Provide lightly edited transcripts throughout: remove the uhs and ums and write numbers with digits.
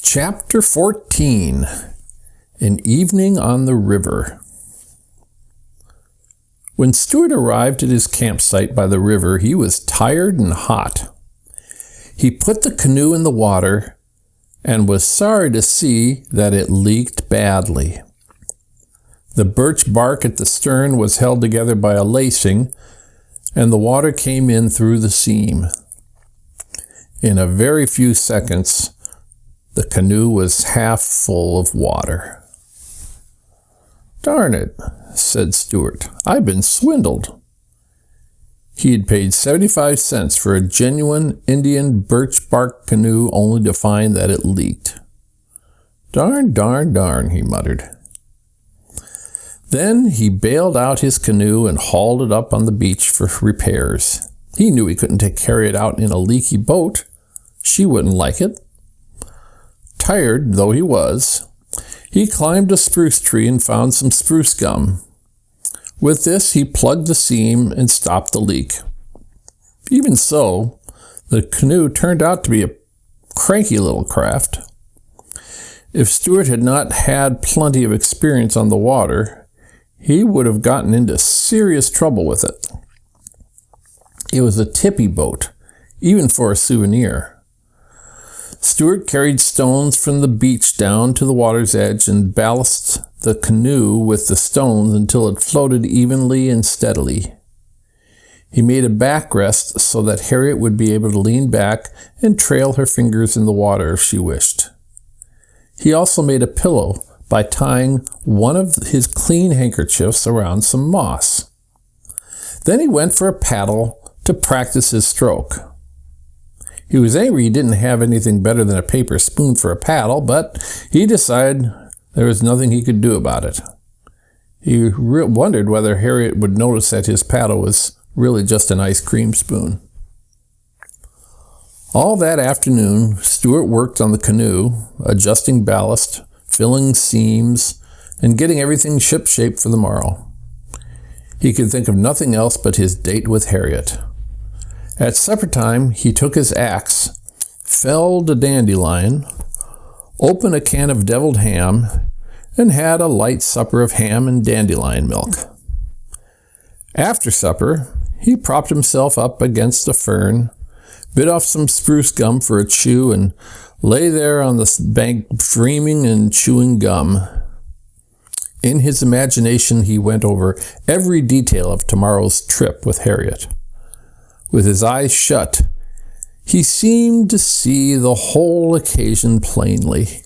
Chapter 14. An Evening on the River. When Stuart arrived at his campsite by the river, he was tired and hot. He put the canoe in the water and was sorry to see that it leaked badly. The birch bark at the stern was held together by a lacing, and the water came in through the seam. In a very few seconds, the canoe was half full of water. "Darn it," said Stuart. "I've been swindled." He had paid 75 cents for a genuine Indian birch bark canoe only to find that it leaked. "Darn, darn, darn," he muttered. Then he bailed out his canoe and hauled it up on the beach for repairs. He knew he couldn't take Harriet out in a leaky boat. She wouldn't like it. Tired though he was, he climbed a spruce tree and found some spruce gum. With this, he plugged the seam and stopped the leak. Even so, the canoe turned out to be a cranky little craft. If Stuart had not had plenty of experience on the water, he would have gotten into serious trouble with it. It was a tippy boat, even for a souvenir. Stuart carried stones from the beach down to the water's edge and ballasted the canoe with the stones until it floated evenly and steadily. He made a backrest so that Harriet would be able to lean back and trail her fingers in the water if she wished. He also made a pillow by tying one of his clean handkerchiefs around some moss. Then he went for a paddle to practice his stroke. He was angry he didn't have anything better than a paper spoon for a paddle, but he decided there was nothing he could do about it. He wondered whether Harriet would notice that his paddle was really just an ice cream spoon. All that afternoon, Stuart worked on the canoe, adjusting ballast, filling seams, and getting everything shipshape for the morrow. He could think of nothing else but his date with Harriet. At supper time, he took his axe, felled a dandelion, opened a can of deviled ham, and had a light supper of ham and dandelion milk. After supper, he propped himself up against a fern, bit off some spruce gum for a chew, and lay there on the bank dreaming and chewing gum. In his imagination, he went over every detail of tomorrow's trip with Harriet. With his eyes shut, he seemed to see the whole occasion plainly.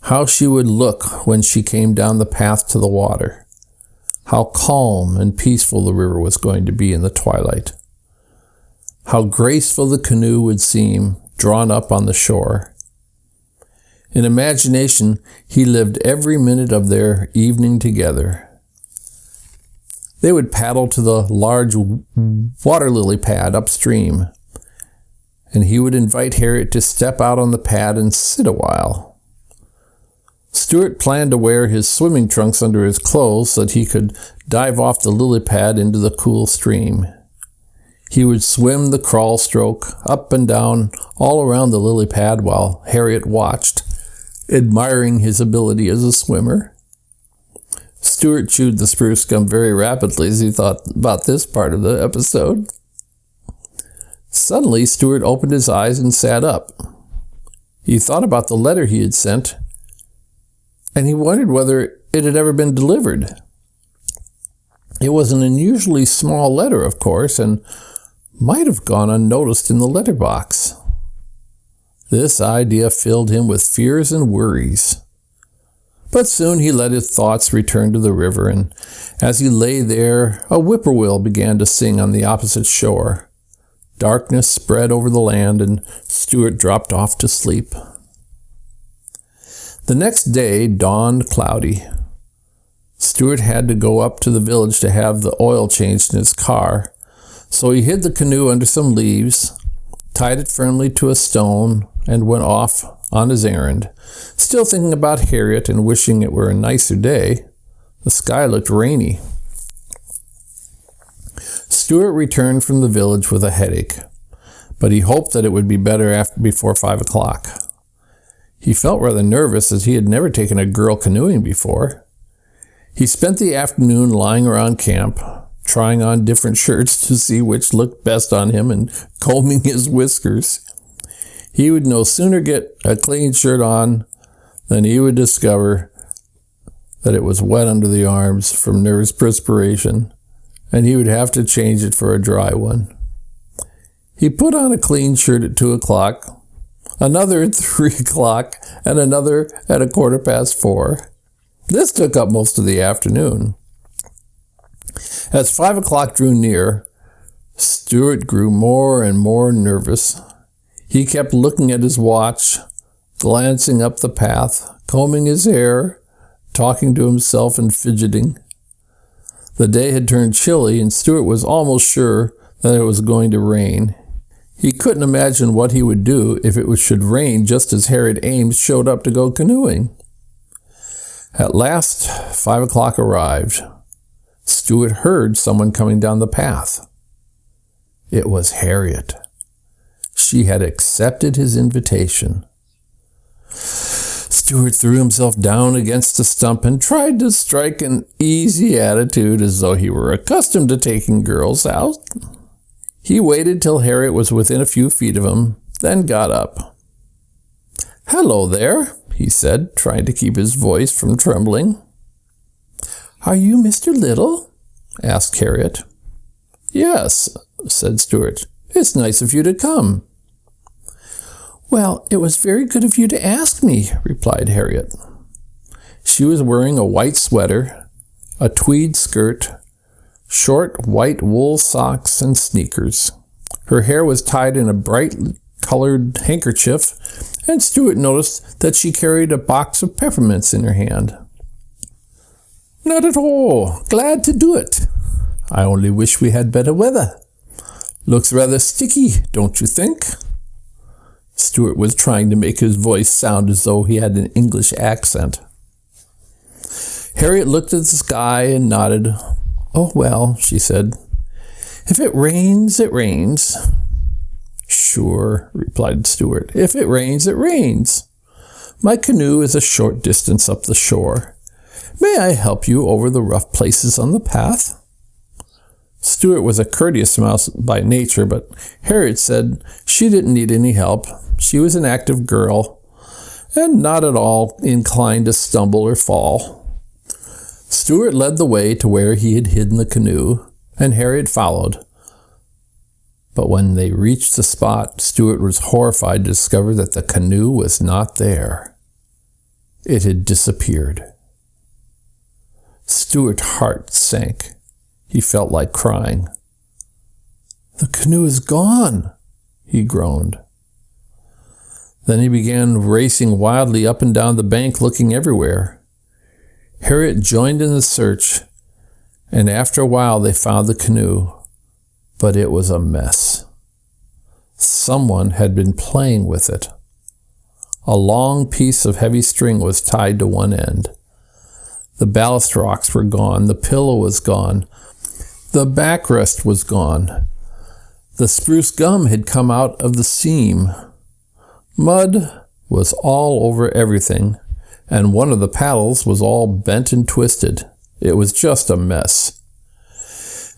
How she would look when she came down the path to the water. How calm and peaceful the river was going to be in the twilight. How graceful the canoe would seem, drawn up on the shore. In imagination, he lived every minute of their evening together. They would paddle to the large water lily pad upstream, and he would invite Harriet to step out on the pad and sit a while. Stuart planned to wear his swimming trunks under his clothes so that he could dive off the lily pad into the cool stream. He would swim the crawl stroke up and down all around the lily pad while Harriet watched, admiring his ability as a swimmer. Stuart chewed the spruce gum very rapidly as he thought about this part of the episode. Suddenly, Stuart opened his eyes and sat up. He thought about the letter he had sent, and he wondered whether it had ever been delivered. It was an unusually small letter, of course, and might have gone unnoticed in the letterbox. This idea filled him with fears and worries. But soon he let his thoughts return to the river, and as he lay there, a whippoorwill began to sing on the opposite shore. Darkness spread over the land, and Stuart dropped off to sleep. The next day dawned cloudy. Stuart had to go up to the village to have the oil changed in his car, so he hid the canoe under some leaves, tied it firmly to a stone, and went off on his errand, still thinking about Harriet and wishing it were a nicer day. The sky looked rainy. Stuart returned from the village with a headache, but he hoped that it would be better before 5 o'clock. He felt rather nervous as he had never taken a girl canoeing before. He spent the afternoon lying around camp, trying on different shirts to see which looked best on him and combing his whiskers. He would no sooner get a clean shirt on than he would discover that it was wet under the arms from nervous perspiration, and he would have to change it for a dry one. He put on a clean shirt at 2 o'clock, another at 3 o'clock, and another at 4:15. This took up most of the afternoon. As 5 o'clock drew near, Stuart grew more and more nervous. He kept looking at his watch, glancing up the path, combing his hair, talking to himself and fidgeting. The day had turned chilly, and Stuart was almost sure that it was going to rain. He couldn't imagine what he would do if it should rain just as Harriet Ames showed up to go canoeing. At last, 5 o'clock arrived. Stuart heard someone coming down the path. It was Harriet. She had accepted his invitation. Stuart threw himself down against a stump and tried to strike an easy attitude as though he were accustomed to taking girls out. He waited till Harriet was within a few feet of him, then got up. "Hello there," he said, trying to keep his voice from trembling. "Are you Mr. Little?" asked Harriet. "Yes," said Stuart. "It's nice of you to come." "Well, it was very good of you to ask me," replied Harriet. She was wearing a white sweater, a tweed skirt, short white wool socks, and sneakers. Her hair was tied in a bright-colored handkerchief, and Stuart noticed that she carried a box of peppermints in her hand. "Not at all. Glad to do it. I only wish we had better weather. Looks rather sticky, don't you think?" Stuart was trying to make his voice sound as though he had an English accent. Harriet looked at the sky and nodded. "Oh, well," she said. "If it rains, it rains." "Sure," replied Stuart. "If it rains, it rains. My canoe is a short distance up the shore. May I help you over the rough places on the path?" Stuart was a courteous mouse by nature, but Harriet said she didn't need any help. She was an active girl, and not at all inclined to stumble or fall. Stuart led the way to where he had hidden the canoe, and Harriet followed. But when they reached the spot, Stuart was horrified to discover that the canoe was not there. It had disappeared. Stuart's heart sank. He felt like crying. "The canoe is gone," he groaned. Then he began racing wildly up and down the bank, looking everywhere. Harriet joined in the search, and after a while they found the canoe, but it was a mess. Someone had been playing with it. A long piece of heavy string was tied to one end. The ballast rocks were gone, the pillow was gone, the backrest was gone. The spruce gum had come out of the seam. Mud was all over everything, and one of the paddles was all bent and twisted. It was just a mess.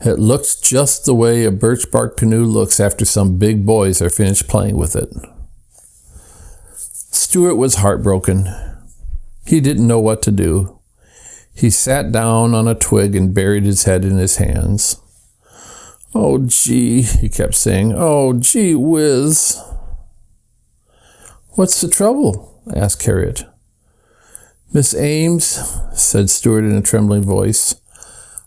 It looked just the way a birch bark canoe looks after some big boys are finished playing with it. Stuart was heartbroken. He didn't know what to do. He sat down on a twig and buried his head in his hands. "Oh, gee," he kept saying. "Oh, gee whiz." "What's the trouble?" asked Harriet. "Miss Ames," said Stuart in a trembling voice,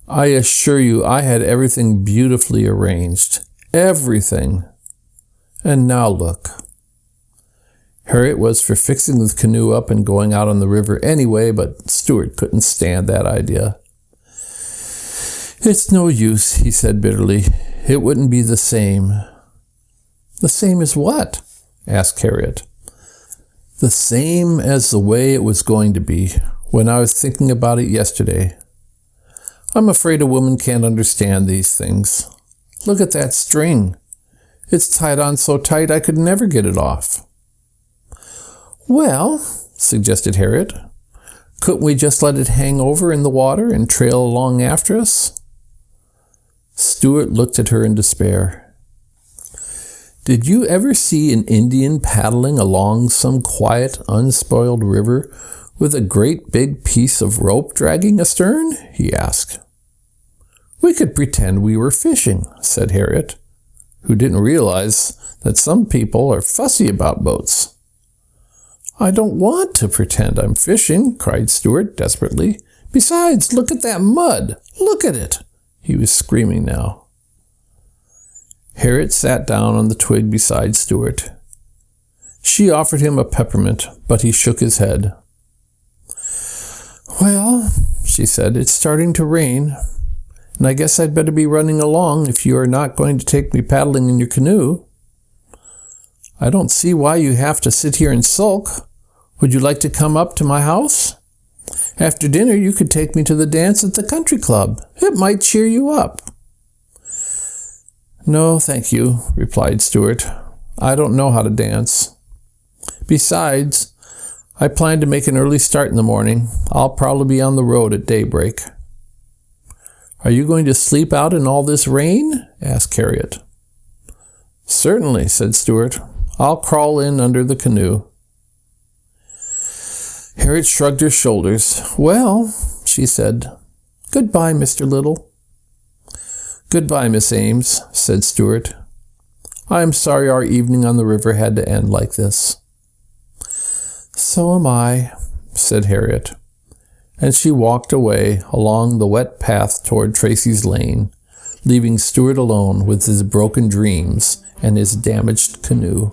"I assure you I had everything beautifully arranged. Everything. And now look." Harriet was for fixing the canoe up and going out on the river anyway, but Stuart couldn't stand that idea. "It's no use," he said bitterly. "It wouldn't be the same." "The same as what?" asked Harriet. "The same as the way it was going to be when I was thinking about it yesterday. I'm afraid a woman can't understand these things. Look at that string. It's tied on so tight I could never get it off." Well, suggested Harriet, couldn't we just let it hang over in the water and trail along after us? Stuart looked at her in despair. Did you ever see an Indian paddling along some quiet, unspoiled river with a great big piece of rope dragging astern? He asked. We could pretend we were fishing, said Harriet, who didn't realize that some people are fussy about boats. I don't want to pretend I'm fishing, cried Stuart desperately. Besides, look at that mud. Look at it. He was screaming now. Harriet sat down on the twig beside Stuart. She offered him a peppermint, but he shook his head. Well, she said, it's starting to rain, and I guess I'd better be running along if you are not going to take me paddling in your canoe. I don't see why you have to sit here and sulk. Would you like to come up to my house? After dinner, you could take me to the dance at the country club. It might cheer you up. No, thank you, replied Stuart. I don't know how to dance. Besides, I plan to make an early start in the morning. I'll probably be on the road at daybreak. Are you going to sleep out in all this rain? Asked Harriet. Certainly, said Stuart. I'll crawl in under the canoe. Harriet shrugged her shoulders. Well, she said, goodbye, Mr. Little. Goodbye, Miss Ames, said Stuart. I am sorry our evening on the river had to end like this. So am I, said Harriet, and she walked away along the wet path toward Tracy's Lane, leaving Stuart alone with his broken dreams and his damaged canoe.